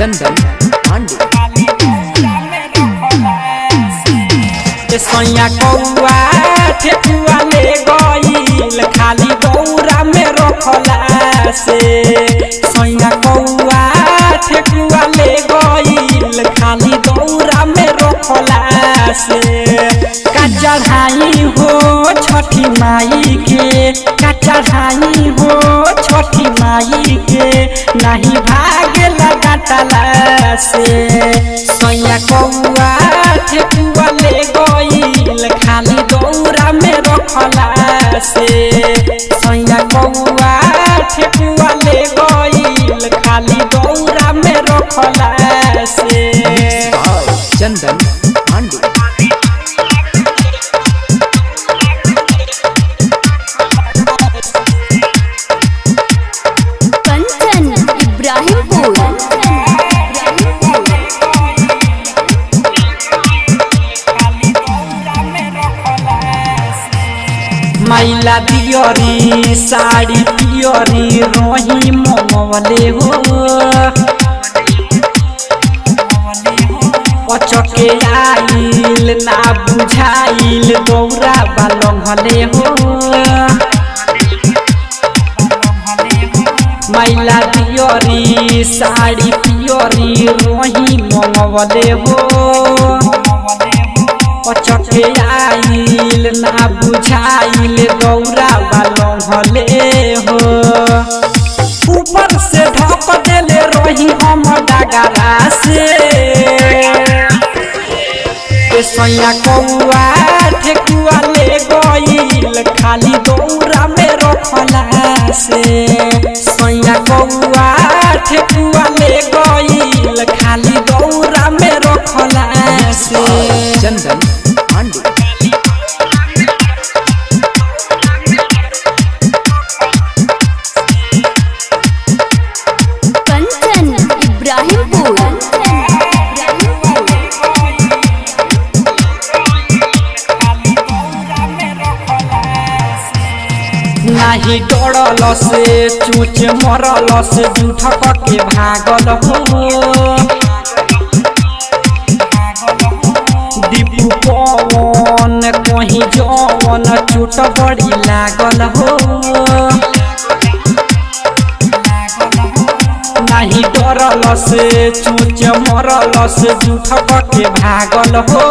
चंदन पांडे। सैया कौआ ठेकुआ ले गईल खाली दौरा में रखला से। सैया कौआ ठेकुआ ले गईल खाली दौरा में रखला से। का चढ़ाई हो छठी माई के, का चढ़ाई हो छठी माई के, नहीं भागेला डांटला से। सैया कौआ ठेकुआ ले गईल खाली दौरा में रखला से। सैया कौआ ठेकुआ ले गईल खाली दौरा में रखला से। चंदन पांडे। कंचन इब्राहिमपुर। मैला दियोरी साड़ी पियोरी रोही मोमवले हो। पचके आइल ना बुझाइल दौरा बालंघले हो। मैला दियोरी साड़ी पियोरी रोही मोमवले हो। पचके आइल ना बुझाइल दौरा बालंघले हो। ऊपर से ढक देले रही हम डगरा से। सैया कौआ ठेकुआ ले गईल खाली दौरा में रखला से। सैया कौआ ठेकुआ ले गईल खाली दौरा में रखला से। चंदन पांडे। कंचन इब्राहिमपुर। नाही डरल से चूच मरल से जूठक के भागल हो। दीपू पवन कहीं जवन चोट बड़ी लागल हो। नहीं डरल से चूच मरल से जूठक के भागल हो।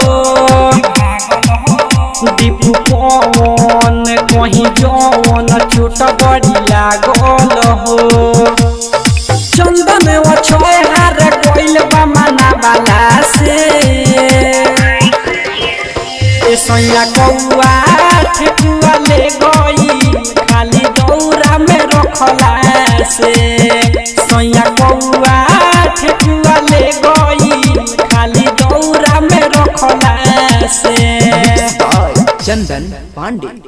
दीपू पवन कहीं जवन चोट बड़ी लागल हो। चंदन अछहार गइल बा मना वाला से। सैया कौआ ठेकुआ ले गईल खाली दौरा में रखला से। सैया कौआ ठेकुआ ले गईल खाली दौरा में रखला से। चंदन पांडे।